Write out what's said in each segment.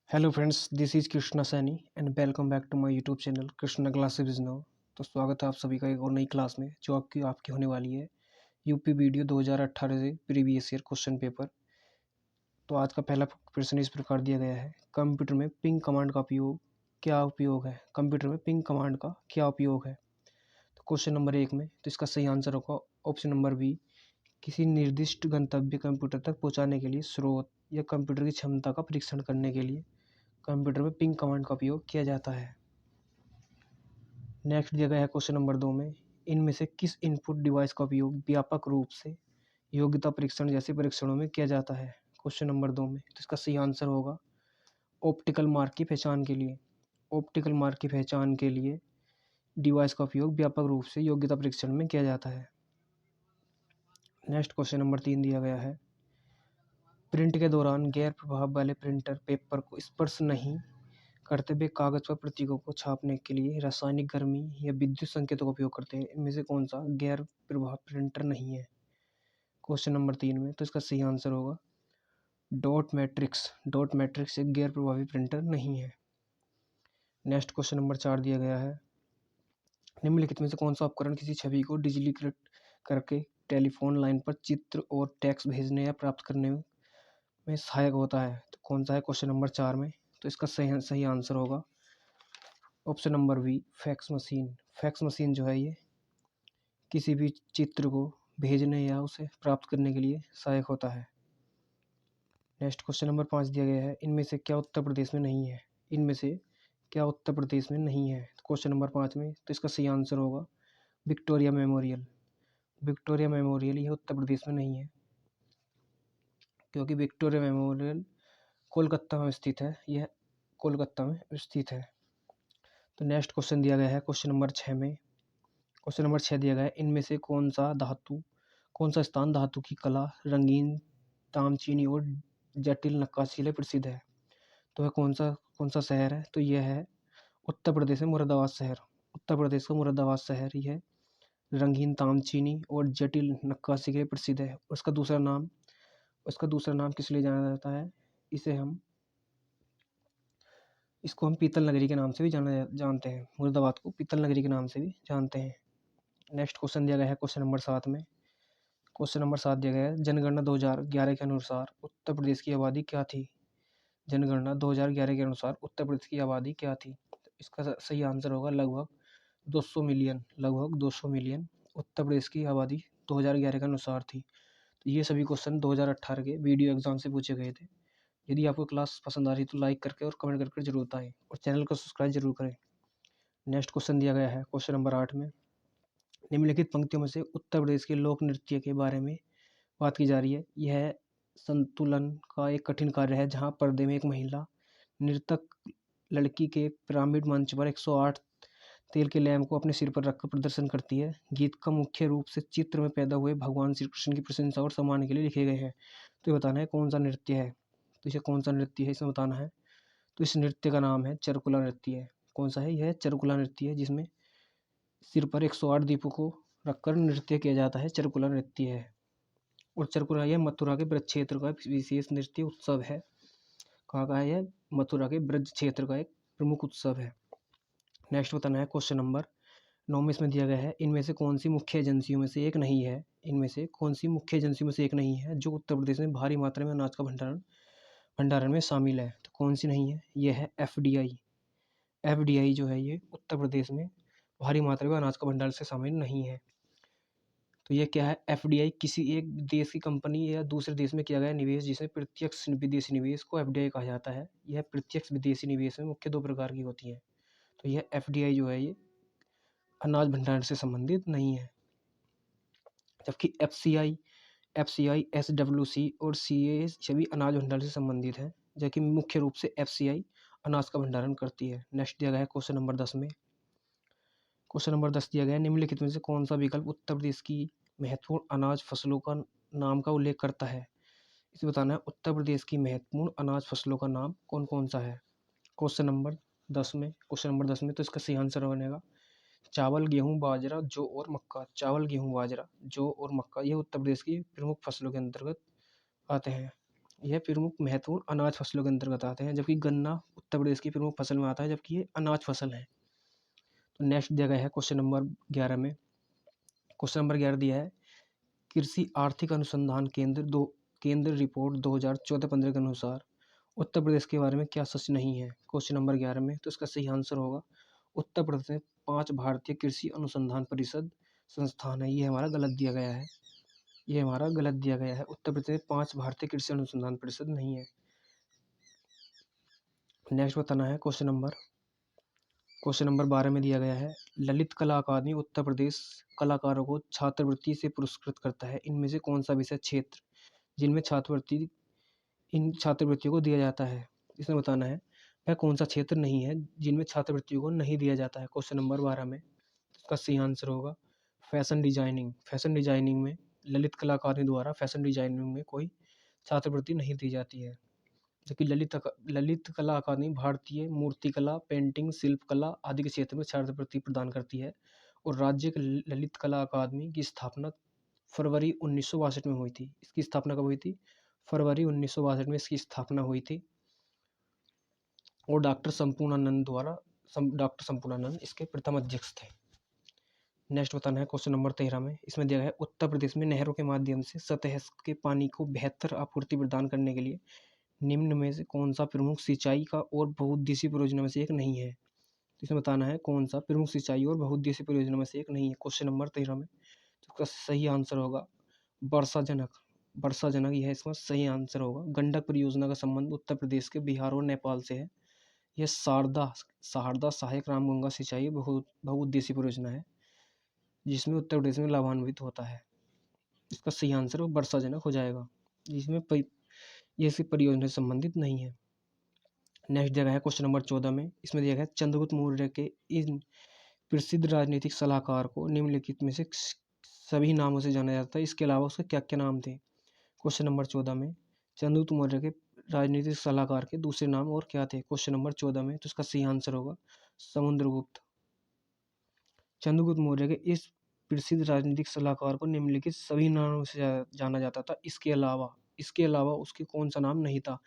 Hello friends, this is Krishna Saini and welcome back to my YouTube channel Krishna classes is now. तो स्वागत है आप सभी का एक और नई क्लास में जो आपकी होने वाली है यूपी वीडियो 2018 से प्रीवियस ईयर क्वेश्चन पेपर। तो आज का पहला प्रश्न इस प्रकार दिया गया है, कंप्यूटर में पिंग कमांड का उपयोग है। कंप्यूटर में पिंग कमांड का क्या उपयोग है? तो क्वेश्चन नंबर 1 में तो इसका सही आंसर होगा ऑप्शन नंबर बी, किसी निर्दिष्ट गंतव्य कंप्यूटर तक पहुंचाने के लिए स्रोत या कंप्यूटर की क्षमता का परीक्षण करने के लिए कंप्यूटर में पिंग कमांड का उपयोग किया जाता है। नेक्स्ट दिया गया है क्वेश्चन नंबर 2 में, इनमें से किस इनपुट डिवाइस का उपयोग व्यापक रूप से योग्यता परीक्षण जैसे परीक्षणों में किया जाता है? क्वेश्चन नंबर 2 में तो इसका सही आंसर होगा ऑप्टिकल मार्क की पहचान के लिए। ऑप्टिकल मार्क की पहचान के लिए डिवाइस का उपयोग व्यापक रूप से योग्यता परीक्षण में किया जाता है। नेक्स्ट क्वेश्चन नंबर 3 दिया गया है, प्रिंट के दौरान गैर प्रभाव वाले प्रिंटर पेपर को स्पर्श नहीं करते हुए कागज पर प्रतीकों को छापने के लिए रासायनिक गर्मी या विद्युत संकेतों का उपयोग करते हैं। इनमें से कौन सा गैर प्रभाव प्रिंटर नहीं है? क्वेश्चन नंबर 3 में तो इसका सही आंसर होगा डॉट मैट्रिक्स। डॉट मैट्रिक्स एक गैर प्रभावी प्रिंटर नहीं है। नेक्स्ट क्वेश्चन नंबर 4 दिया गया है, निम्नलिखित में से कौन सा उपकरण किसी छवि को डिजिटलीकृत करके टेलीफोन लाइन पर चित्र और टेक्स्ट भेजने या प्राप्त करने में सहायक होता है? तो कौन सा है क्वेश्चन नंबर 4 में? तो इसका सही सही आंसर होगा option number B, fax machine. Fax machine जो है ये किसी भी चित्र को भेजने या उसे प्राप्त करने के लिए सहायक होता है। नेक्स्ट क्वेश्चन नंबर 5 दिया गया है, इनमें से क्या उत्तर प्रदेश में नहीं है? इनमें से क्या उत्तर प्रदेश में नहीं है? क्वेश्चन नंबर 5 में तो इसका सही आंसर होगा विक्टोरिया मेमोरियल। विक्टोरिया मेमोरियल यह उत्तर प्रदेश में नहीं है, क्योंकि विक्टोरिया मेमोरियल कोलकाता में स्थित है। यह कोलकाता में स्थित है। तो नेक्स्ट क्वेश्चन दिया गया है क्वेश्चन नंबर 6 में। क्वेश्चन नंबर 6 दिया गया है, इनमें से कौन सा स्थान धातु की कला, रंगीन तामचीनी और जटिल नक्काशी के लिए प्रसिद्ध है? तो वह कौन सा शहर है? तो यह है उत्तर प्रदेश में मुरादाबाद शहर। उत्तर प्रदेश का मुरादाबाद शहर यह रंगीन तामचीनी और जटिल नक्काशी के लिए प्रसिद्ध है। उसका दूसरा नाम किस लिए जाना जाता है? इसको हम पीतल नगरी के नाम से भी जानते हैं। मुरादाबाद को पीतल नगरी के नाम से भी जानते हैं। नेक्स्ट क्वेश्चन दिया गया है क्वेश्चन नंबर 7 में। क्वेश्चन नंबर 7 दिया गया है, जनगणना 2011 के अनुसार उत्तर प्रदेश की आबादी क्या थी? जनगणना 2011 के अनुसार उत्तर प्रदेश की आबादी क्या थी? तो इसका सही आंसर होगा लगभग 200 मिलियन। लगभग 200 मिलियन उत्तर प्रदेश की आबादी 2011 के अनुसार थी। तो ये सभी क्वेश्चन 2018 के वीडियो एग्जाम से पूछे गए थे। यदि आपको क्लास पसंद आ रही तो लाइक करके और कमेंट करके जरूर बताएं और चैनल को सब्सक्राइब जरूर करें। नेक्स्ट क्वेश्चन दिया गया है क्वेश्चन नंबर 8 में, निम्नलिखित पंक्तियों में से उत्तर प्रदेश के लोक नृत्य के बारे में बात की जा रही है। यह संतुलन का एक कठिन कार्य है जहाँ पर्दे में एक महिला नर्तक लड़की के पिरामिड मंच पर 108 तेल के लैंप को अपने सिर पर रखकर प्रदर्शन करती है। गीत का मुख्य रूप से चित्र में पैदा हुए भगवान श्री कृष्ण की प्रशंसा और सम्मान के लिए लिखे गए हैं। तो ये बताना है कौन सा नृत्य है। तो इसे कौन सा नृत्य है इसमें बताना है। तो इस नृत्य का नाम है चरकुला नृत्य। कौन सा है? यह चरकुला नृत्य है, जिसमें सिर पर 108 दीपों को रखकर नृत्य किया जाता है। चरकुला नृत्य है। और चरकुला यह मथुरा के ब्रज क्षेत्र का एक विशेष नृत्य उत्सव है। कहाँ का है यह? मथुरा के ब्रज क्षेत्र का एक प्रमुख उत्सव है। नेक्स्ट बताना है क्वेश्चन नंबर 9 में इसमें दिया गया है, इनमें से कौन सी मुख्य एजेंसियों में से एक नहीं है? इनमें से कौन सी मुख्य एजेंसियों में से एक नहीं है जो उत्तर प्रदेश में भारी मात्रा में अनाज का भंडारण में शामिल है? तो कौन सी नहीं है? यह है एफडीआई। एफडीआई जो है ये उत्तर प्रदेश में भारी मात्रा में अनाज का भंडारण से शामिल नहीं है। तो ये क्या है? एफडीआई किसी एक देश की कंपनी या दूसरे देश में किया गया निवेश, जिसे प्रत्यक्ष विदेशी निवेश को एफडीआई कहा जाता है। यह प्रत्यक्ष विदेशी निवेश में मुख्य दो प्रकार की होती है। तो यह एफडीआई जो है ये अनाज भंडारण से संबंधित नहीं है। जबकि एफसीआई, एसडब्ल्यूसी और सीए सभी अनाज भंडारण से संबंधित है, जबकि मुख्य रूप से एफसीआई अनाज का भंडारण करती है। नेक्स्ट दिया गया है क्वेश्चन नंबर 10 में। क्वेश्चन नंबर 10 दिया गया है, निम्नलिखित में से कौन सा विकल्प उत्तर प्रदेश की महत्वपूर्ण अनाज फसलों का नाम का उल्लेख करता है? इसे बताना है उत्तर प्रदेश की महत्वपूर्ण अनाज फसलों का नाम कौन कौन सा है। क्वेश्चन नंबर 10 में तो इसका सही आंसर बनेगा चावल, गेहूं, बाजरा, जौ और मक्का। चावल, गेहूं, बाजरा, जौ और मक्का ये उत्तर प्रदेश की प्रमुख फसलों के अंतर्गत आते हैं। यह प्रमुख महत्वपूर्ण अनाज फसलों के अंतर्गत आते हैं, जबकि गन्ना उत्तर प्रदेश की प्रमुख फसल में आता है, जबकि ये अनाज फसल है। तो नेक्स्ट दिया गया है क्वेश्चन नंबर 11 में। क्वेश्चन नंबर 11 दिया है, कृषि आर्थिक अनुसंधान केंद्र रिपोर्ट 2014-15 के अनुसार उत्तर प्रदेश के बारे में क्या सच नहीं है? क्वेश्चन नंबर 11 में। तो इसका सही आंसर होगा उत्तर प्रदेश में 5 भारतीय कृषि अनुसंधान परिषद संस्थान है। ये हमारा गलत दिया गया है। ये हमारा गलत दिया गया है। उत्तर प्रदेश में 5 भारतीय कृषि अनुसंधान परिषद नहीं है। नेक्स्ट बताना है क्वेश्चन नंबर 12 में दिया गया है, ललित कला अकादमी उत्तर प्रदेश कलाकारों को छात्रवृत्ति से पुरस्कृत करता है। इनमें से कौन सा विषय क्षेत्र जिनमें छात्रवृत्ति इन छात्रवृत्तियों को दिया जाता है? इसमें बताना है वह कौन सा क्षेत्र नहीं है जिनमें छात्रवृत्तियों को नहीं दिया जाता है। क्वेश्चन नंबर 12 में इसका सही आंसर होगा फैशन डिजाइनिंग। फैशन डिजाइनिंग में ललित कला अकादमी द्वारा फैशन डिजाइनिंग में कोई छात्रवृत्ति नहीं दी जाती है। जबकि ललित कला अकादमी भारतीय मूर्तिकला, पेंटिंग, शिल्पकला आदि के क्षेत्र में छात्रवृत्ति प्रदान करती है। और राज्य के ललित कला अकादमी की स्थापना फरवरी 1962 में हुई थी। इसकी स्थापना कब हुई थी? फरवरी 1962 में इसकी स्थापना हुई थी। और डॉक्टर संपूर्णानंद इसके प्रथम अध्यक्ष थे। नेक्स्ट बताना है क्वेश्चन नंबर 13 में। इसमें दिया है उत्तर प्रदेश में नहरों के माध्यम से सतह के पानी को बेहतर आपूर्ति प्रदान करने के लिए निम्न में से कौन सा प्रमुख सिंचाई का और बहुउद्देशीय परियोजना में से एक नहीं है? तो इसमें बताना है कौन सा प्रमुख सिंचाई और बहुउद्देशीय परियोजना में से एक नहीं है। क्वेश्चन नंबर 13 में। तो इसका सही आंसर होगा वर्षाजनक। वर्षाजनक यह इसका सही आंसर होगा। गंडक परियोजना का संबंध उत्तर प्रदेश के बिहार और नेपाल से है। यह शारदा सहायक रामगंगा सिंचाई बहुउद्देशीय परियोजना है जिसमें उत्तर प्रदेश में लाभान्वित होता है। इसका सही आंसर वर्षाजनक हो जाएगा, जिसमें ये सिर्फ परियोजना से संबंधित नहीं है। नेक्स्ट दिया गया है क्वेश्चन नंबर 14 में। इसमें दिया गया है चंद्रगुप्त मौर्य के इन प्रसिद्ध राजनीतिक सलाहकार को निम्नलिखित में से सभी नामों से जाना जाता है। इसके अलावा उसके क्या क्या नाम थे? क्वेश्चन नंबर 14 में चंद्रगुप्त मौर्य के राजनीतिक सलाहकार के दूसरे नाम और क्या थे? क्वेश्चन नंबर 14 में। तो इसका सही आंसर होगा समुद्रगुप्त। चंद्रगुप्त मौर्य के इस प्रसिद्ध राजनीतिक सलाहकार को निम्नलिखित सभी नामों से जाना जाता था। इसके अलावा उसके कौन सा नाम नहीं था?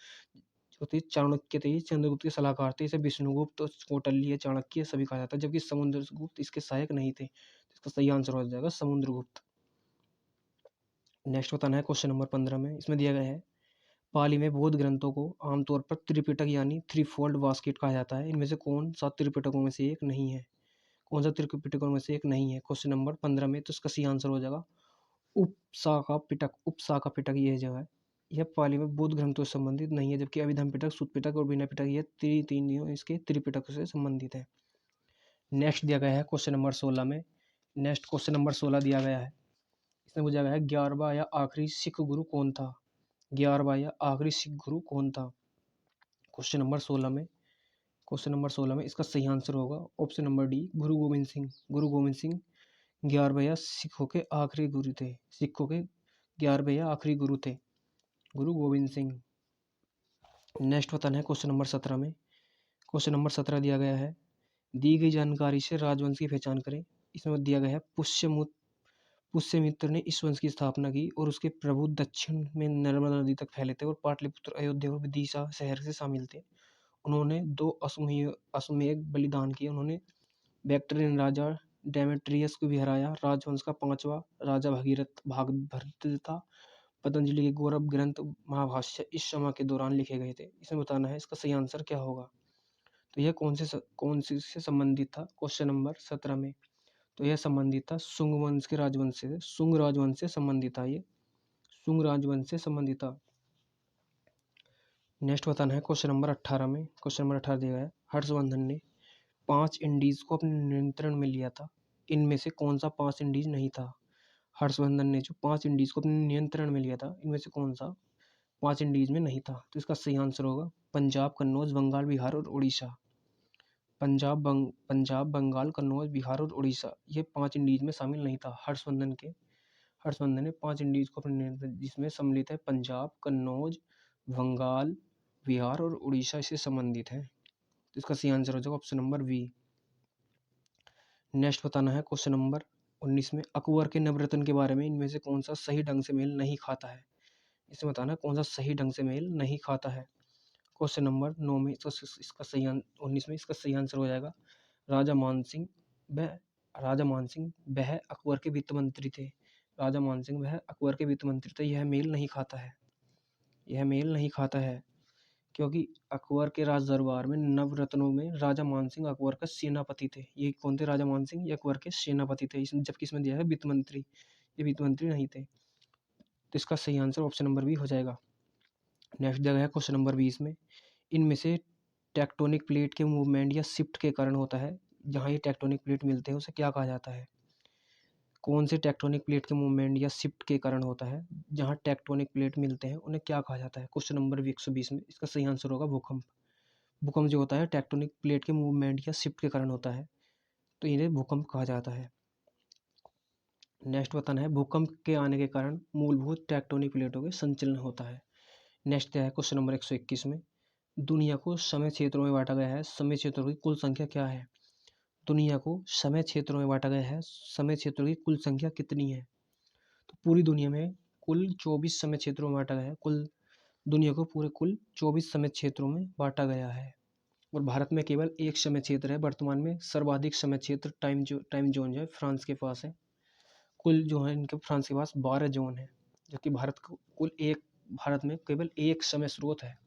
जो थे चाणक्य थे, ये चंद्रगुप्त के सलाहकार थे। इसे विष्णुगुप्त, कौटिल्य, चाणक्य सभी कहा जाता है, जबकि समुद्रगुप्त इसके सहायक नहीं थे। इसका सही आंसर हो जाएगा समुद्रगुप्त। नेक्स्ट बताना है क्वेश्चन नंबर 15 में। इसमें दिया गया है पाली में बौद्ध ग्रंथों को आमतौर पर त्रिपिटक यानी थ्री फोल्ड बास्केट कहा जाता है। इनमें से कौन सा त्रिपिटकों में से एक नहीं है? कौन सा त्रिपिटकों में से एक नहीं है? क्वेश्चन नंबर 15 में। तो इसका सही आंसर हो जाएगा उपशाखा पिटक। उपशाखा पिटक ये जो है यह पाली में बौद्ध ग्रंथों से संबंधित नहीं है, जबकि अभिधम पिटक, सुत्त पिटक और विनय पिटक ये तीन इसके त्रिपिटक से संबंधित है। नेक्स्ट दिया गया है क्वेश्चन नंबर 16 में। नेक्स्ट क्वेश्चन नंबर 16 दिया गया है। इसमें पूछा गया है 11वां या आखिरी सिख गुरु कौन था? 11वां या आखिरी सिख गुरु कौन था? क्वेश्चन नंबर 16 में। क्वेश्चन नंबर 16 में इसका सही आंसर होगा ऑप्शन नंबर डी, गुरु गोविंद सिंह। गुरु गोविंद सिंह 11वें या सिखों के आखिरी गुरु थे। सिखों के 11वें या आखिरी गुरु थे गुरु गोविंद सिंह। नेक्स्ट बताना है क्वेश्चन नंबर 17 में। क्वेश्चन नंबर 17 दिया गया है दी गई जानकारी से राजवंश की पहचान करें। इसमें दिया गया है पुष्यमित्र ने इस वंश की स्थापना की और उसके प्रभु दक्षिण में नर्मदा नदी तक फैले थे और पाटलिपुत्र, अयोध्या और विदिशा शहर से शामिल थे। उन्होंने 2 अश्वमेध बलिदान किए। उन्होंने बैक्ट्रियन राजा डेमेट्रियस को भी हराया। राजवंश का 5वां राजा भागभद्र था। पतंजलि के गौरव ग्रंथ महाभाष्य इस समय के दौरान लिखे गए थे। इसमें बताना है इसका सही आंसर क्या होगा। तो यह कौन से से संबंधित था? क्वेश्चन नंबर 17 में। तो यह संबंधित था शुंग वंश के राजवंश से। शुंग राजवंश से संबंधित था ये। शुंग राजवंश से संबंधित था। नेक्स्ट बताना है क्वेश्चन नंबर 18 में। क्वेश्चन नंबर 18 दिया गया है हर्षवर्धन ने 5 इंडीज को अपने नियंत्रण में लिया था। इनमें से कौन सा 5 इंडीज नहीं था? हर्षवर्धन ने जो 5 इंडीज को अपने नियंत्रण में लिया था, इनमें से कौन सा 5 इंडीज में नहीं था? तो इसका सही आंसर होगा पंजाब, कन्नौज, बंगाल, बिहार और उड़ीसा। पंजाब, बंगाल, कन्नौज, बिहार और उड़ीसा ये 5 इंडीज में शामिल नहीं था। हर्षवर्धन ने 5 इंडीज को अपने नियंत्रण, जिसमें सम्मिलित है पंजाब, कन्नौज, बंगाल, बिहार और उड़ीसा इससे संबंधित है। तो इसका सही आंसर हो जाएगा ऑप्शन नंबर बी। नेक्स्ट बताना है क्वेश्चन नंबर 19 में। अकबर के नवरत्न के बारे में इनमें से कौन सा सही ढंग से मेल नहीं खाता है? इसमें बताना है कौन सा सही ढंग से मेल नहीं खाता है। क्वेश्चन नंबर 9 में इसका सही 19 में इसका सही आंसर हो जाएगा राजा मानसिंह। वह राजा मानसिंह वह अकबर के वित्त मंत्री थे। राजा मानसिंह वह अकबर के वित्त मंत्री थे। यह मेल नहीं खाता है, यह मेल नहीं खाता है, क्योंकि अकबर के राज दरबार में नवरत्नों में राजा मानसिंह अकबर का सेनापति थे। ये कौन थे? राजा मानसिंह ये अकबर के सेनापति थे। जबकि इसमें दिया है वित्त मंत्री, ये वित्त मंत्री नहीं थे। तो इसका सही आंसर ऑप्शन नंबर बी हो जाएगा। नेक्स्ट जगह है क्वेश्चन नंबर 20 में, इनमें से टेक्टोनिक प्लेट के मूवमेंट या शिफ्ट के कारण होता है। जहाँ ये टेक्टोनिक प्लेट मिलते हैं उसे क्या कहा जाता है? कौन से टेक्टोनिक प्लेट के मूवमेंट या शिफ्ट के कारण होता है? जहाँ टेक्टोनिक प्लेट मिलते हैं उन्हें क्या कहा जाता है? क्वेश्चन नंबर 120 में इसका सही आंसर होगा भूकंप। भूकंप जो होता है टेक्टोनिक प्लेट के मूवमेंट या शिफ्ट के कारण होता है, तो इन्हें भूकंप कहा जाता है। नेक्स्ट बताना है भूकंप के आने के कारण मूलभूत टेक्टोनिक प्लेटों के संचलन होता है। नेक्स्ट है क्वेश्चन नंबर 121 में, दुनिया को समय क्षेत्रों में बांटा गया है। समय क्षेत्रों की कुल संख्या क्या है? दुनिया को समय क्षेत्रों में बांटा गया है। समय क्षेत्रों की कुल संख्या कितनी है? तो पूरी दुनिया में कुल 24 समय क्षेत्रों में बांटा गया है। दुनिया को पूरे कुल 24 समय क्षेत्रों में बांटा गया है। और भारत में केवल एक समय क्षेत्र है। वर्तमान में सर्वाधिक समय क्षेत्र टाइम जोन जो है फ्रांस के पास है। कुल जो है इनके फ्रांस के पास 12 जोन है, जबकि भारत में केवल एक समय स्रोत है।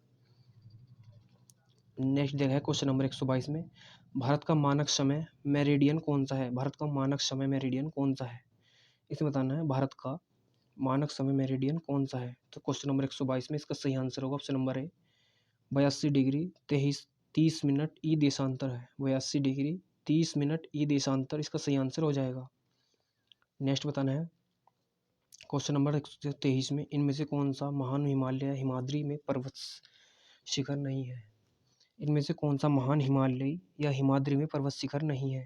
नेक्स्ट जगह है क्वेश्चन नंबर 122 में, भारत का मानक समय मेरिडियन कौन सा है? भारत का मानक समय मेरिडियन कौन सा है? इसे बताना है भारत का मानक समय मेरिडियन कौन सा है। तो क्वेश्चन नंबर 122 में इसका सही आंसर होगा option number A 82 degree 30 minute E देशांतर है। 82 डिग्री 30 मिनट ई देशांतर इसका सही आंसर हो जाएगा। नेक्स्ट बताना है क्वेश्चन नंबर 123 में, इनमें से कौन सा महान हिमालय हिमाद्री में पर्वत शिखर नहीं है? इनमें से कौन सा महान हिमालय या हिमाद्री में पर्वत शिखर नहीं है?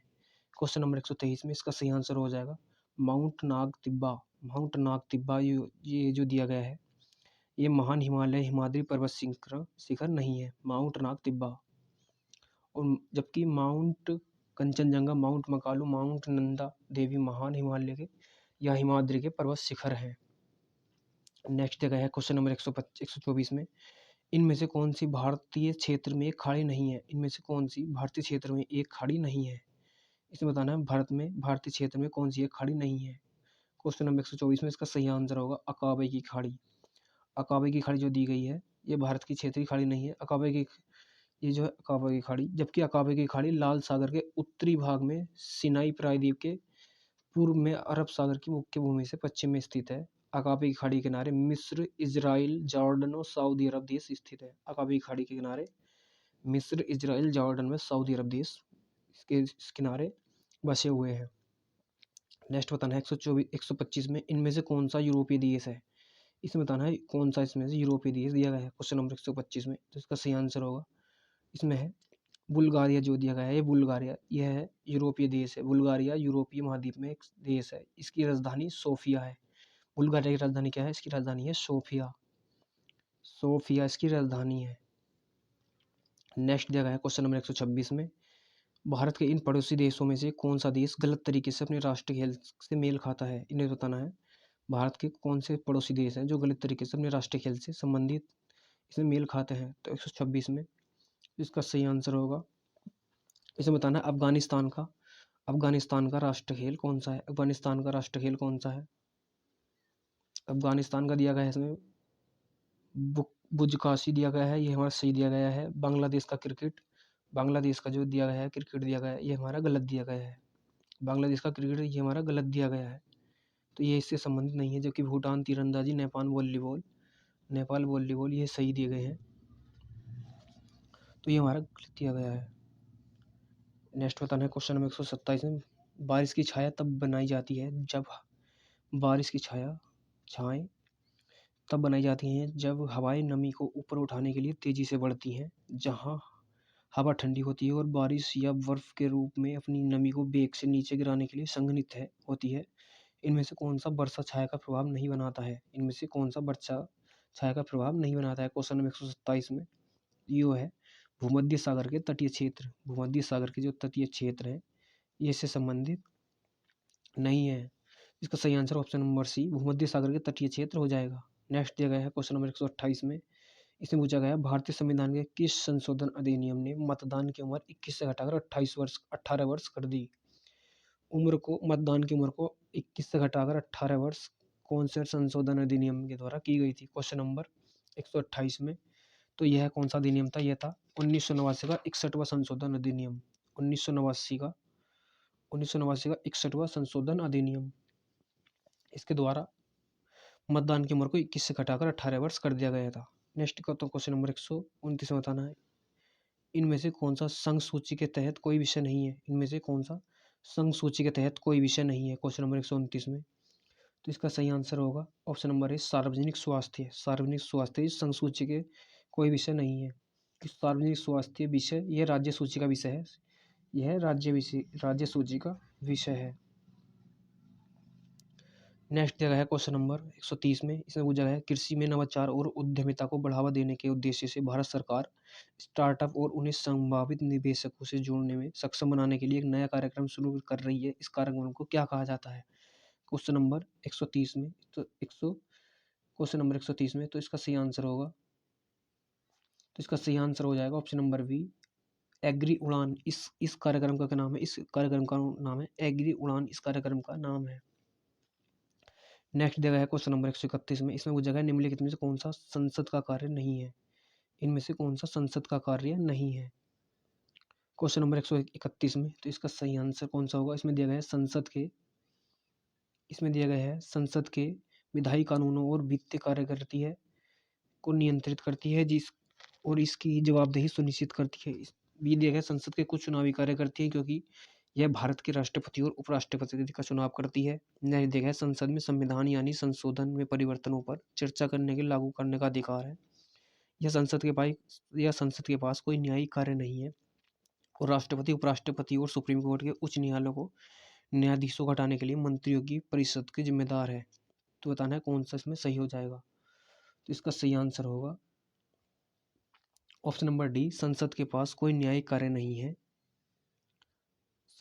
क्वेश्चन नंबर 123 में इसका सही आंसर हो जाएगा माउंट नाग तिब्बा। माउंट नाग तिब्बा ये जो दिया गया है, ये महान हिमालय हिमाद्री पर्वत शिखर नहीं है, माउंट नाग तिब्बा। और जबकि mount Kanchenjunga, mount Makalu, mount Nanda Devi महान हिमालय के या हिमाद्री के पर्वत शिखर हैं। नेक्स्ट जगह है क्वेश्चन नंबर 124 में, इनमें से कौन सी भारतीय क्षेत्र में एक खाड़ी नहीं है? इनमें से कौन सी भारतीय क्षेत्र में एक खाड़ी नहीं है? इसे बताना है भारतीय क्षेत्र में कौन सी एक खाड़ी नहीं है। क्वेश्चन नंबर 124 में इसका सही आंसर होगा अकाबे की खाड़ी। अकाबे की खाड़ी जो दी गई है ये भारत की क्षेत्रीय खाड़ी नहीं है। ये जो है अकाबा की खाड़ी, जबकि अकाबा की खाड़ी लाल सागर के उत्तरी भाग में सिनाई प्रायद्वीप के पूर्व में अरब सागर की मुख्य भूमि से पश्चिम में स्थित है। अकाबा की खाड़ी के किनारे मिस्र, इजराइल, जॉर्डन और सऊदी अरब देश स्थित है। अकाबा की खाड़ी के किनारे मिस्र, इजराइल, जॉर्डन व सऊदी अरब देश इसके इस किनारे बसे हुए हैं। नेक्स्ट बताना है 125 में, इनमें से कौन सा यूरोपीय देश है? इसमें बताना है कौन सा इसमें से यूरोपीय देश दिया गया है क्वेश्चन नंबर 125 में। तो इसका सही आंसर होगा इसमें है बुल्गारिया जो दिया गया है। ये बुल्गारिया यह है यूरोपीय देश है। बुल्गारिया यूरोपीय महाद्वीप में एक देश है। इसकी राजधानी सोफिया है। बुल्गारिया की राजधानी क्या है? इसकी राजधानी है सोफिया। सोफिया इसकी राजधानी है। नेक्स्ट जगह है क्वेश्चन नंबर 126 में, भारत के इन पड़ोसी देशों में से कौन सा देश गलत तरीके से अपने राष्ट्रीय खेल से मेल खाता है? इन्हें बताना है भारत के कौन से पड़ोसी देश हैं जो गलत तरीके से अपने राष्ट्रीय खेल से संबंधित इसमें मेल खाते हैं। तो 126 में इसका सही आंसर होगा, इसे बताना है अफगानिस्तान का राष्ट्र खेल कौन सा है? अफगानिस्तान का राष्ट्र खेल कौन सा है? अफगानिस्तान का दिया गया है इसमें बुजकाशी दिया गया है, ये हमारा सही दिया गया है। बांग्लादेश का क्रिकेट, बांग्लादेश का जो दिया गया है क्रिकेट दिया गया है ये हमारा गलत दिया गया है। बांग्लादेश का क्रिकेट ये हमारा गलत दिया गया है, तो ये इससे संबंधित नहीं है। जबकि भूटान तीरंदाजी, नेपाल वॉलीबॉल ये सही दिए गए हैं, तो ये हमारा गलत दिया गया है। नेक्स्ट बताना है क्वेश्चन नंबर 127 में, बारिश की छाया तब बनाई जाती है जब बारिश की छाएं तब बनाई जाती हैं जब हवाएं नमी को ऊपर उठाने के लिए तेजी से बढ़ती हैं। जहां हवा ठंडी होती है और बारिश या बर्फ के रूप में अपनी नमी को वेग से नीचे गिराने के लिए संघनित होती है, इनमें से कौन सा वर्षा छाया का प्रभाव नहीं बनाता है? इनमें से कौन सा वर्षा छाया का प्रभाव नहीं बनाता है? क्वेश्चन नंबर 127 में यो है भूमध्य सागर के तटीय क्षेत्र। भूमध्य सागर के जो तटीय क्षेत्र है ये इससे संबंधित नहीं है। इसका सही आंसर ऑप्शन नंबर सी भूमध्य सागर के तटीय क्षेत्र हो जाएगा। नेक्स्ट दिया गया है क्वेश्चन नंबर 128 में, इसमें पूछा गया है भारतीय संविधान के किस संशोधन अधिनियम ने मतदान की उम्र 21 से घटाकर 18 वर्ष कर दी। मतदान की उम्र को 21 से घटाकर 18 वर्ष कौन से संशोधन अधिनियम के द्वारा की गई थी, क्वेश्चन नंबर 128 में। तो यह कौन सा अधिनियम था, यह था 1989 का 61वां संशोधन अधिनियम। 1989 का 61वां संशोधन अधिनियम, इसके द्वारा मतदान की उम्र को 21 से घटाकर 18 वर्ष कर दिया गया था। नेक्स्ट का तो क्वेश्चन नंबर 129 में बताना है, इनमें से कौन सा संघ सूची के तहत कोई विषय नहीं है। इनमें से कौन सा संघ सूची के तहत कोई विषय नहीं है, क्वेश्चन नंबर 129 में। तो इसका सही आंसर होगा ऑप्शन नंबर ए, सार्वजनिक स्वास्थ्य। सार्वजनिक स्वास्थ्य इस संघ सूची के कोई विषय नहीं है। इस सार्वजनिक स्वास्थ्य विषय यह राज्य सूची का विषय है, यह राज्य सूची का विषय है। नेक्स्ट जगह है क्वेश्चन नंबर 130 में, इसमें पूछा है कृषि में नवाचार और उद्यमिता को बढ़ावा देने के उद्देश्य से भारत सरकार स्टार्टअप और उन्हें संभावित निवेशकों से जोड़ने में सक्षम बनाने के लिए एक नया कार्यक्रम शुरू कर रही है। इस कार्यक्रम को क्या कहा जाता है, क्वेश्चन नंबर 130 में। तो क्वेश्चन नंबर 130 में, तो इसका सही आंसर होगा, तो इसका सही आंसर हो जाएगा ऑप्शन नंबर बी, एग्री उड़ान। इस कार्यक्रम का क्या नाम है, इस कार्यक्रम का नाम है एग्री उड़ान, इस कार्यक्रम का नाम है। नेक्स्ट जगह है क्वेश्चन नंबर 131 में, इसमें वो जगह निम्नलिखित में से कौन सा संसद का कार्य नहीं है। इनमें से कौन सा संसद का कार्य नहीं है, क्वेश्चन नंबर 131 में। तो इसका सही आंसर कौन सा होगा, इसमें दिया गया है संसद के विधायी कानूनों और वित्तीय कार्य करती है को नियंत्रित करती है, जिस और इसकी जवाबदेही सुनिश्चित करती है। ये दिया गया संसद के कुछ चुनावी कार्य करती है, क्योंकि यह भारत के राष्ट्रपति और उपराष्ट्रपति का चुनाव करती है। नहीं देखा है संसद में संविधान यानी संशोधन में परिवर्तनों पर चर्चा करने के लागू करने का अधिकार है। यह संसद के पास कोई न्यायिक कार्य नहीं है, और राष्ट्रपति, उपराष्ट्रपति और सुप्रीम कोर्ट के उच्च न्यायालयों को न्यायाधीशों को हटाने के लिए मंत्रियों की परिषद के जिम्मेदार है। तो बताना है कौन सा इसमें सही हो जाएगा। तो इसका सही आंसर होगा ऑप्शन नंबर डी, संसद के पास कोई न्यायिक कार्य नहीं है।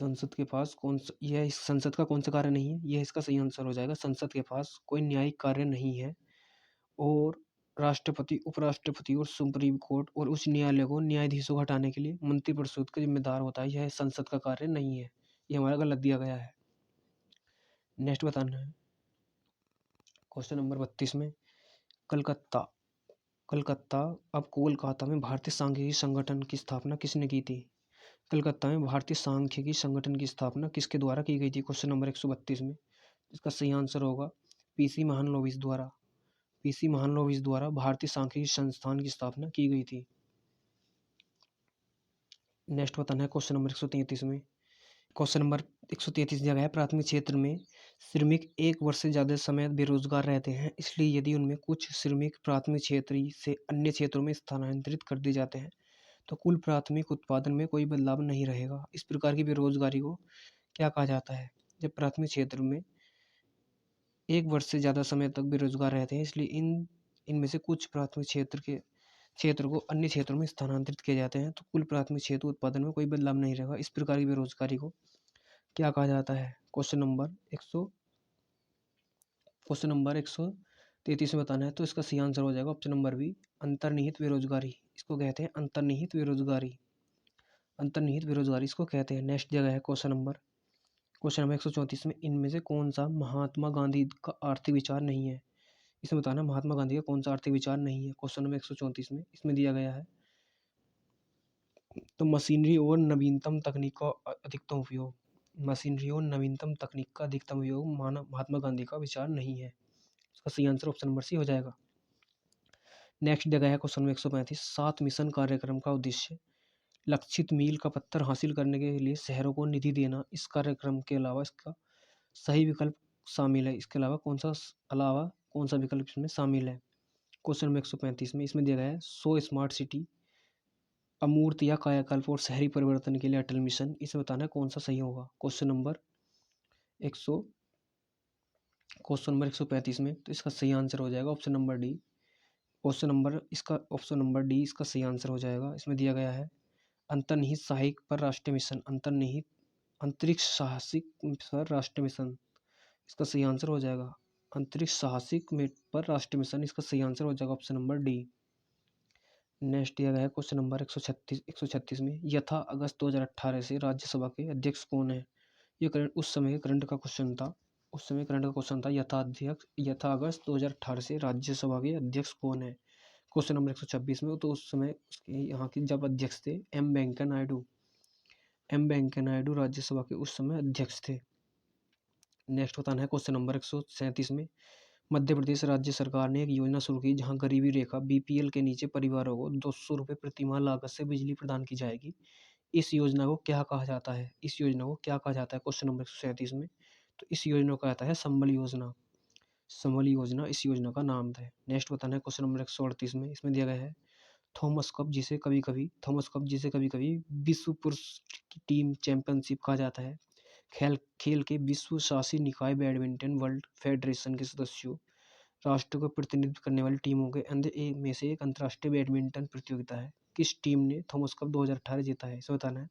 संसद के पास यह संसद का कौन सा कार्य नहीं है, यह इसका सही आंसर हो जाएगा। संसद के पास कोई न्यायिक कार्य नहीं है, और राष्ट्रपति, उपराष्ट्रपति और सुप्रीम कोर्ट और उच्च न्यायालय को न्यायाधीशों को हटाने के लिए मंत्रिपरिषद का जिम्मेदार होता है। यह संसद का कार्य नहीं है, ये हमारा गलत दिया गया है। नेक्स्ट बताना है क्वेश्चन नंबर 32 में, कलकत्ता अब कोलकाता में भारतीय सांख्यिकी संगठन की स्थापना किसने की थी। कलकत्ता में भारतीय सांख्यिकी संगठन की स्थापना किसके द्वारा की गई थी, क्वेश्चन नंबर 132 में। इसका सही आंसर होगा पीसी महालनोबिस द्वारा भारतीय सांख्यिकी संस्थान की स्थापना की गई थी। नेक्स्ट बताना है क्वेश्चन नंबर 133 में। क्वेश्चन नंबर 133 दिया गया है प्राथमिक क्षेत्र में श्रमिक 1 वर्ष से ज़्यादा समय बेरोजगार रहते हैं, इसलिए यदि उनमें कुछ श्रमिक प्राथमिक क्षेत्र से अन्य क्षेत्रों में स्थानांतरित कर दिए जाते हैं तो कुल प्राथमिक उत्पादन में कोई बदलाव नहीं रहेगा। इस प्रकार की बेरोजगारी को क्या कहा जाता है, जब प्राथमिक क्षेत्र में 1 वर्ष से ज़्यादा समय तक बेरोजगार रहते हैं, इसलिए इनमें से कुछ प्राथमिक क्षेत्र को अन्य क्षेत्रों में स्थानांतरित किए जाते हैं, तो कुल प्राथमिक क्षेत्र उत्पादन में कोई बदलाव नहीं रहेगा। इस प्रकार की बेरोजगारी को क्या कहा जाता है, क्वेश्चन नंबर 133 में बताना है। तो इसका सही आंसर हो जाएगा ऑप्शन नंबर बी, अंतर्निहित बेरोजगारी। इसको कहते हैं अंतर्निहित बेरोजगारी इसको कहते हैं। नेक्स्ट जगह है क्वेश्चन नंबर 134 में, इनमें से कौन सा महात्मा गांधी का आर्थिक विचार नहीं है। इसमें बताना महात्मा गांधी का कौन सा आर्थिक विचार नहीं है, क्वेश्चन नंबर 134 में। इसमें दिया गया है तो मशीनरी और नवीनतम तकनीक का अधिकतम उपयोग महात्मा गांधी का विचार नहीं है। इसका सही आंसर ऑप्शन नंबर सी हो जाएगा। नेक्स्ट जगह है क्वेश्चन नंबर 135, 7 मिशन कार्यक्रम का उद्देश्य लक्षित मील का पत्थर हासिल करने के लिए शहरों को निधि देना। इस कार्यक्रम के अलावा इसका सही विकल्प शामिल है, इसके अलावा कौन सा विकल्प इसमें शामिल है, क्वेश्चन नंबर 135 में। इसमें दिया गया है 100 स्मार्ट सिटी, अमूर्त या कायाकल्प और शहरी परिवर्तन के लिए अटल मिशन। इसे बताना है कौन सा सही होगा, क्वेश्चन नंबर 135 में। तो इसका सही आंसर हो जाएगा option number D. Option number D इसका सही आंसर हो जाएगा। इसमें दिया गया है अंतर्निहित सहायक पर राष्ट्रीय मिशन, अंतरिक्ष साहसिक पर राष्ट्रीय मिशन। इसका सही आंसर हो जाएगा अंतरिक्ष साहसिक में पर राष्ट्रीय मिशन, इसका सही आंसर हो जाएगा ऑप्शन नंबर डी। नेक्स्ट दिया गया है क्वेश्चन नंबर 136 में, यथा अगस्त 2018 से राज्यसभा के अध्यक्ष कौन है? ये करंट उस समय करंट का क्वेश्चन था। उस समय करंट का क्वेश्चन था, यथा अगस्त 2018 से राज्यसभा के अध्यक्ष कौन है? क्वेश्चन नंबर 126 में। तो उस समय यहाँ के जब अध्यक्ष थे एम वेंकैया नायडू राज्यसभा के उस समय अध्यक्ष थे। नेक्स्ट बताना है क्वेश्चन नंबर 137 में, मध्य प्रदेश राज्य सरकार ने एक योजना शुरू की जहां गरीबी रेखा बीपीएल के नीचे परिवारों को 200 रुपये प्रति माह लागत से बिजली प्रदान की जाएगी। इस योजना को क्या कहा जाता है? इस योजना को क्या कहा जाता है? क्वेश्चन नंबर 137 में। तो इस योजना को कहता है संबल योजना। संबल योजना इस योजना का नाम है। नेक्स्ट बताना है क्वेश्चन नंबर 138 में। इसमें दिया गया है थॉमस कप जिसे कभी कभी विश्व पुरुष की टीम चैंपियनशिप कहा जाता है। खेल के विश्व शासी निकाय बैडमिंटन वर्ल्ड फेडरेशन के सदस्यों राष्ट्र को प्रतिनिधित्व करने वाली टीमों के में से एक अंतर्राष्ट्रीय बैडमिंटन प्रतियोगिता है। किस टीम ने थॉमस कप 2018 जीता है? इसे बताना है।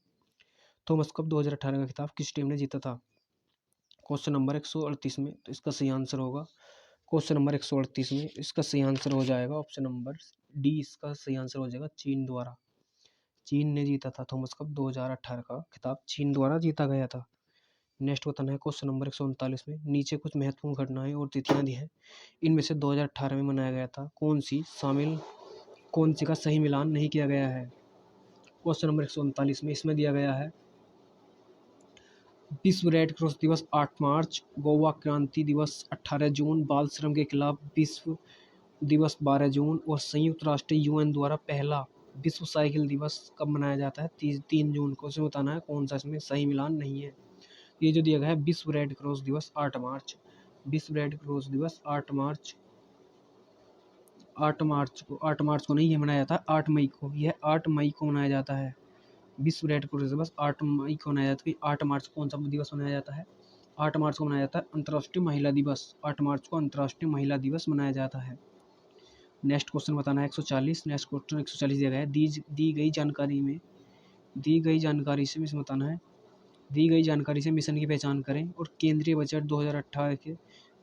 थॉमस कप 2018 का खिताब किस टीम ने जीता था? क्वेश्चन नंबर 138 में। तो इसका सही आंसर होगा क्वेश्चन नंबर 138 में, इसका सही आंसर हो जाएगा ऑप्शन नंबर डी। इसका सही आंसर हो जाएगा चीन द्वारा। चीन ने जीता था थॉमस कप 2018 का खिताब, चीन द्वारा जीता गया था। नेक्स्ट बताना है क्वेश्चन नंबर 139 में, नीचे कुछ महत्वपूर्ण घटनाएं और तिथियां दी हैं, इनमें से 2018 में मनाया गया था कौन सी का सही मिलान नहीं किया गया है? क्वेश्चन नंबर 139 में। इसमें दिया गया है विश्व रेड क्रॉस दिवस 8 मार्च, गोवा क्रांति दिवस 18 जून, बाल श्रम के खिलाफ विश्व दिवस 12 जून और संयुक्त राष्ट्र यूएन द्वारा पहला विश्व साइकिल दिवस कब मनाया जाता है? 3 जून को। इसमें बताना है कौन सा इसमें सही मिलान नहीं है। ये जो दिया गया है विश्व रेड क्रॉस दिवस 8 मार्च, विश्व रेड क्रॉस दिवस 8 मार्च को नहीं ये मनाया जाता है 8 मई को। यह 8 मई को मनाया जाता है। विश्व रेड क्रॉस दिवस 8 मई को मनाया जाता है। 8 मार्च को कौन सा दिवस मनाया जाता है? 8 मार्च को मनाया जाता है अंतर्राष्ट्रीय महिला दिवस। 8 मार्च को अंतर्राष्ट्रीय महिला दिवस मनाया जाता है। नेक्स्ट क्वेश्चन बताना है 140। नेक्स्ट क्वेश्चन 140 दिया गया है दी गई जानकारी से मिशन की पहचान करें और केंद्रीय बजट 2018 के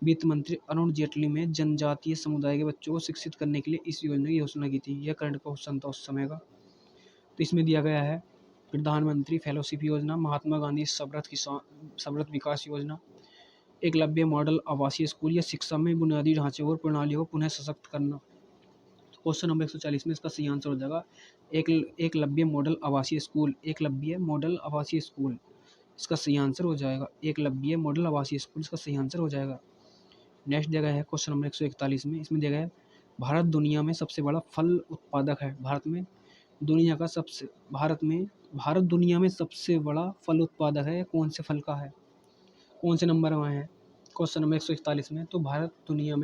वित्त मंत्री अरुण जेटली में जनजातीय समुदाय के बच्चों को शिक्षित करने के लिए इस योजना की घोषणा की थी। यह करंट क्वेश्चन था उस समय का। तो इसमें दिया गया है प्रधानमंत्री फेलोशिप योजना, महात्मा गांधी समृद्ध विकास योजना, एकलव्य मॉडल आवासीय स्कूल या शिक्षा में बुनियादी ढांचे और प्रणालियों को पुनः सशक्त करना। क्वेश्चन नंबर 140 में इसका सही आंसर हो जाएगा एकलव्य मॉडल आवासीय स्कूल। एकलव्य मॉडल आवासीय स्कूल इसका सही आंसर हो जाएगा। एकलव्य मॉडल आवासीय स्कूल इसका सही आंसर हो जाएगा। नेक्स्ट दिया गया है क्वेश्चन नंबर 141 में। इसमें दिया गया है भारत दुनिया में सबसे बड़ा फल उत्पादक है। भारत दुनिया में सबसे बड़ा फल उत्पादक है। कौन से फल का है? कौन से नंबर में है? क्वेश्चन नंबर 141 में। तो भारत दुनिया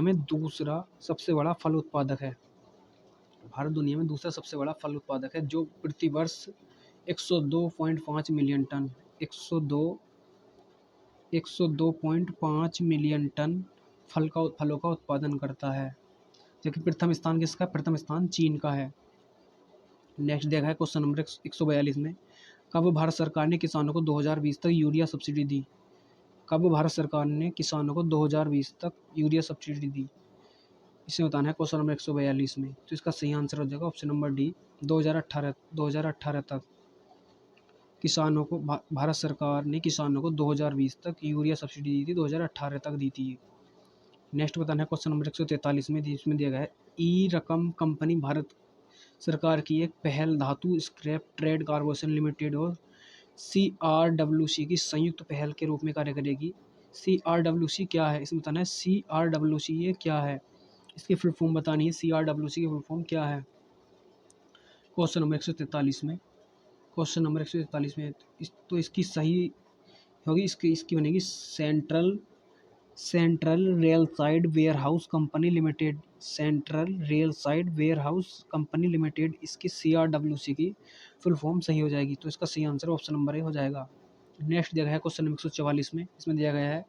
में दूसरा सबसे बड़ा फल उत्पादक है। भारत दुनिया में दूसरा सबसे बड़ा फल उत्पादक है, जो प्रति वर्ष 102.5 मिलियन टन 102.5 मिलियन टन फलों का उत्पादन करता है। जबकि प्रथम स्थान किसका? प्रथम स्थान चीन का है। नेक्स्ट देखा है क्वेश्चन नंबर 142 में, कब भारत सरकार ने किसानों को 2020 तक यूरिया सब्सिडी दी? कब भारत सरकार ने किसानों को 2020 तक यूरिया सब्सिडी दी? इसे बताना है क्वेश्चन नंबर 142 में। तो इसका सही आंसर हो जाएगा ऑप्शन नंबर डी 2018 तक किसानों को भारत सरकार ने किसानों को 2020 तक यूरिया सब्सिडी दी थी, 2018 तक दी थी। नेक्स्ट बताना है क्वेश्चन नंबर 143 में, जिसमें दिया गया है ई रकम कंपनी भारत सरकार की एक पहल धातु स्क्रैप ट्रेड कॉर्पोरेशन लिमिटेड और CRWC की संयुक्त पहल के रूप में कार्य करेगी। CRWC क्या है? इसमें बताना है CRWC ये क्या है, इसकी फुल फॉर्म बतानी है। CRWC की फुल फॉर्म क्या है? क्वेश्चन नंबर 143 में। क्वेश्चन नंबर 143 में तो इसकी सही होगी, इसकी बनेगी central railside warehouse company limited. Central railside warehouse company limited, इसकी CRWC की फुल फॉर्म सही हो जाएगी। तो इसका सही आंसर ऑप्शन नंबर ए हो जाएगा। नेक्स्ट दिया गया है क्वेश्चन नंबर 144 में। इसमें दिया गया है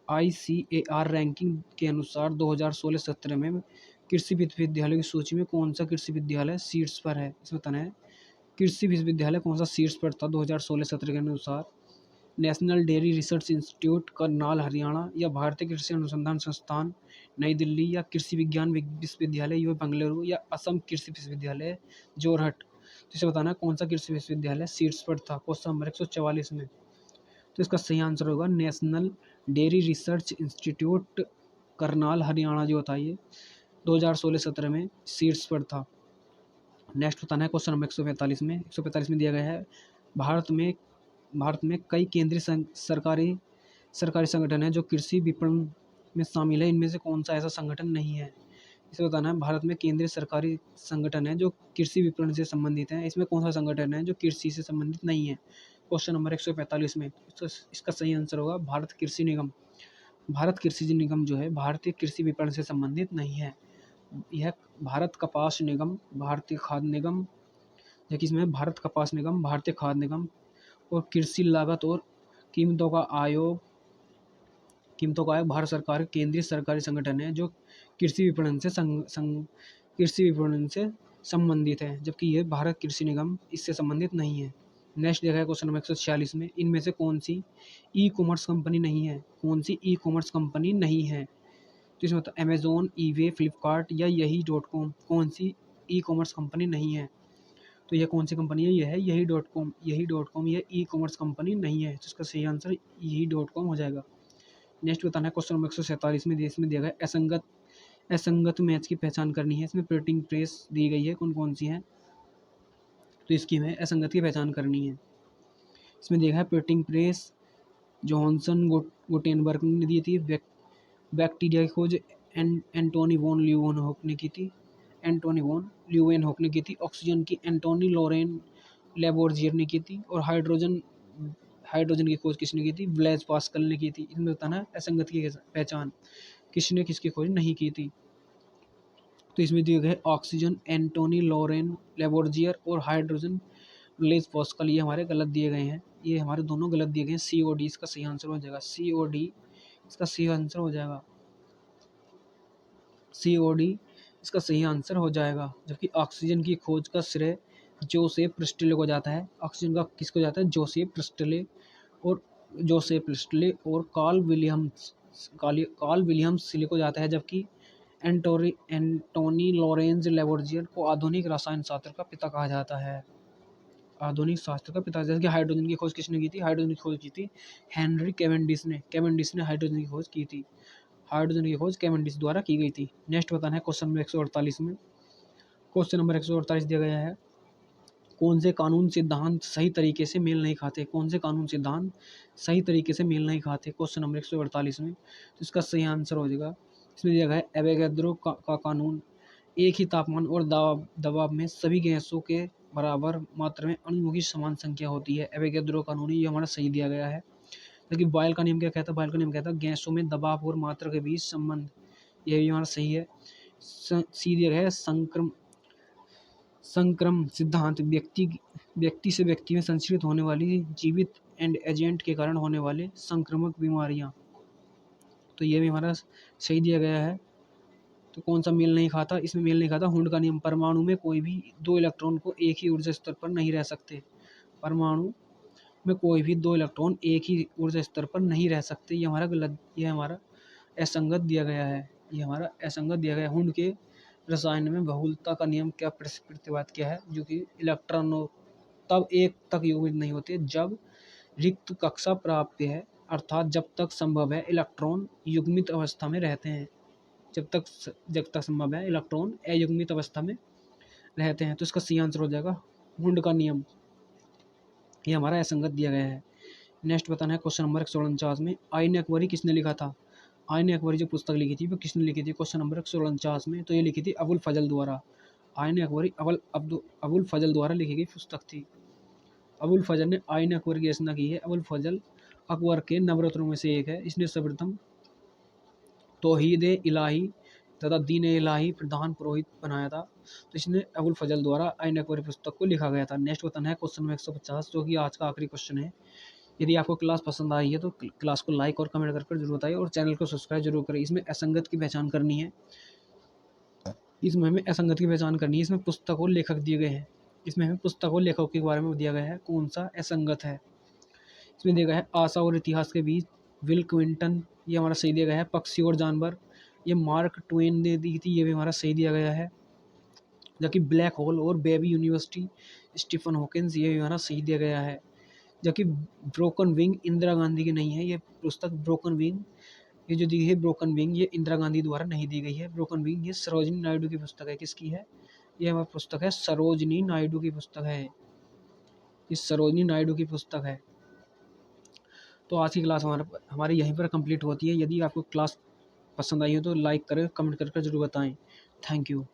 ICAR रैंकिंग के अनुसार 2016-17 में कृषि विश्वविद्यालय की सूची में कौन सा कृषि विद्यालय शीर्ष पर है? इसमें बताना है कृषि विश्वविद्यालय कौन सा शीर्ष पर था 2016-17 के अनुसार। National dairy research institute Karnal Haryana, या भारतीय कृषि अनुसंधान संस्थान नई दिल्ली, या कृषि विज्ञान विश्वविद्यालय यू बेंगलुरु, या असम कृषि विश्वविद्यालय जोरहट। तो इसे बताना है कौन सा कृषि विश्वविद्यालय शीर्ष पर था क्वेश्चन नंबर 144 में। तो इसका सही आंसर होगा national dairy research institute Karnal Haryana जो होता है ये 2016-17 में शीर्ष पर था। नेक्स्ट बताना है क्वेश्चन नंबर 145 में। 145 में दिया गया है भारत में कई केंद्रीय सरकारी संगठन है जो कृषि विपणन में शामिल है, इनमें से कौन सा ऐसा संगठन नहीं है। इसे बताना है भारत में केंद्रीय सरकारी संगठन है जो कृषि विपणन से संबंधित है, इसमें कौन सा संगठन है जो कृषि से संबंधित नहीं है। क्वेश्चन नंबर 145 में इसका सही आंसर होगा भारत कृषि निगम। भारत कृषि निगम जो है भारतीय कृषि विपणन से संबंधित नहीं है। यह भारत कपास निगम, भारतीय खाद्य निगम, जबकि इसमें भारत कपास निगम, भारतीय खाद्य निगम और कृषि लागत और कीमतों का आयोग भारत सरकार के केंद्रीय सरकारी संगठन है जो कृषि विपणन से संबंधित है, जबकि ये भारत कृषि निगम इससे संबंधित नहीं है। नेक्स्ट देखा है क्वेश्चन नंबर 146 में, इनमें से कौन सी ई कॉमर्स कंपनी नहीं है। कौन सी ई कॉमर्स कंपनी नहीं है। तो इसमें मतलब अमेजोन, ईबे, फ्लिपकार्ट या यही.com, कौन सी ई कॉमर्स कंपनी नहीं है। तो यह कौन सी कंपनी है, यह है यही.com। यही.com यह ई कॉमर्स कंपनी नहीं है, तो इसका सही आंसर यही.com हो जाएगा। नेक्स्ट बताना है क्वेश्चन नंबर 147 में, देश में दिया गया असंगत मैच की पहचान करनी है। इसमें प्रिंटिंग प्रेस दी गई है, कौन कौन सी है। तो इसकी हमें असंगत की पहचान करनी है। इसमें देखा है प्रिंटिंग प्रेस जॉनसन गुटेनबर्ग ने दी थी, बैक्टीरिया की खोज एंटोनी वॉन ल्यूवेनहोक ने की थी। ऑक्सीजन की एंटोनी लॉरेन लेबोर्जियर ने की थी। और हाइड्रोजन की खोज किसने की थी, ब्लेज पास्कल ने की थी। इसमें बताना है असंगत की पहचान, किसने किसकी खोज नहीं की थी। तो इसमें दिए गए ऑक्सीजन एंटोनी लॉरेन लेबोर्जियर और हाइड्रोजन ब्लेज पास्कल, ये हमारे गलत दिए गए हैं। ये हमारे दोनों गलत दिए गए हैं। COD इसका सही आंसर हो जाएगा। COD इसका सही आंसर हो जाएगा। COD इसका सही आंसर हो जाएगा। जबकि ऑक्सीजन की खोज का श्रेय जोसेफ प्रिस्टले को जाता है। ऑक्सीजन का किसको जाता है, जोसेफ प्रिस्टले और कार्ल विलियम्स सिले को जाता है। जबकि एंटोनी लॉरेंज लेबोर्जियर को आधुनिक रसायन शास्त्र का पिता कहा जाता है। आधुनिक शास्त्र का पिता। जैसे कि हाइड्रोजन की खोज किसने की थी, हाइड्रोजन की खोज की थी हेनरी कैवेंडिश ने हाइड्रोजन की खोज की थी। हाइड्रोजन की खोज कैवेंडिश द्वारा की गई थी। नेक्स्ट बताना है क्वेश्चन नंबर 148 में। क्वेश्चन नंबर 148 दिया गया है, कौन से कानून सिद्धांत सही तरीके से मेल नहीं खाते। कौन से कानून सिद्धांत सही तरीके से मेल नहीं खाते, क्वेश्चन नंबर 148 में। तो इसका सही आंसर हो जाएगा, इसमें दिया गया है एवोगैड्रो का कानून। एक ही तापमान और दबाव में सभी गैसों के बराबर मात्रा में अणुओं की समान संख्या होती है। एवोगैड्रो कानून ये हमारा सही दिया गया है। लेकिन बॉयल का नियम क्या कहता है, बॉयल का नियम कहता है गैसों में दबाव और मात्रा के बीच संबंध, यह भी हमारा सही है। सी दिया गया है संक्रम सिद्धांत, व्यक्ति से व्यक्ति में संचरित होने वाली जीवित एजेंट के कारण होने वाले संक्रामक बीमारियां, तो ये भी हमारा सही दिया गया है। तो कौन सा मेल नहीं खाता, इसमें मेल नहीं खाता हुंड का नियम। परमाणु में कोई भी दो इलेक्ट्रॉन को एक ही ऊर्जा स्तर पर नहीं रह सकते। परमाणु में कोई भी दो इलेक्ट्रॉन एक ही ऊर्जा स्तर पर नहीं रह सकते, ये हमारा गलत, ये हमारा असंगत दिया गया है। ये हमारा असंगत दिया गया है। हुंड के रसायन में बहुलता का नियम क्या प्रतिपादित किया है, जो कि इलेक्ट्रॉनों तब एक तक युग्मित नहीं होते जब रिक्त कक्षा प्राप्य है, अर्थात जब तक संभव है इलेक्ट्रॉन युग्मित अवस्था में रहते हैं। जब तक संभव है इलेक्ट्रॉन अयुग्मित अवस्था में रहते हैं। तो इसका सही आंसर हो जाएगा हुंड का नियम, ये हमारा असंगत दिया गया है। नेक्स्ट बताना है क्वेश्चन नंबर 149 में, आईन अकबरी किसने लिखा था। आईन अकबरी जो पुस्तक लिखी थी वो किसने लिखी थी, क्वेश्चन नंबर 149 में। तो ये लिखी थी अबुल फजल द्वारा। आईन अकबरी अबुल फजल द्वारा लिखी गई पुस्तक थी। अबुल फजल ने आईन अकबर की रचना की है। अबुल फजल अकबर के नवरत्नों में से एक है। इसने सर्वप्रथम तौहीद इलाही तथा दीन इलाही प्रधान पुरोहित बनाया था। तो इसने अबुल फजल द्वारा आईन अकबरी पुस्तक को लिखा गया था। नेक्स्ट बताना है क्वेश्चन नंबर 150, जो कि आज का आखिरी क्वेश्चन है। यदि आपको क्लास पसंद आई है तो क्लास को लाइक और कमेंट कर जरूर बताइए और चैनल को सब्सक्राइब जरूर करें। इसमें असंगत की पहचान करनी है। इसमें हमें असंगत की पहचान करनी है। इसमें पुस्तक और लेखक दिए गए हैं। इसमें हमें पुस्तक और लेखक के बारे में दिया गया है, कौन सा असंगत है। इसमें दिया गया है आशा और इतिहास के बीच, विल क्विंटन, ये हमारा सही दिया गया है। पक्षी और जानवर, ये मार्क ट्वेन ने दी थी, ये भी हमारा सही दिया गया है। जबकि ब्लैक होल और बेबी यूनिवर्सिटी, स्टीफन हॉकिंस, ये भी हमारा सही दिया गया है। जबकि ब्रोकन विंग इंदिरा गांधी की नहीं है, ये पुस्तक ब्रोकन विंग, ये जो दी है ब्रोकन विंग, ये इंदिरा गांधी द्वारा नहीं दी गई है। ब्रोकन विंग ये सरोजिनी नायडू की पुस्तक है। किसकी है? ये हमारी पुस्तक है, सरोजिनी नायडू की पुस्तक है। ये सरोजिनी नायडू की पुस्तक है। तो आज की क्लास हमारी यहीं पर कंप्लीट होती है। यदि आपको क्लास पसंद आई हो तो लाइक करें, कमेंट करके जरूर बताएं। Thank you.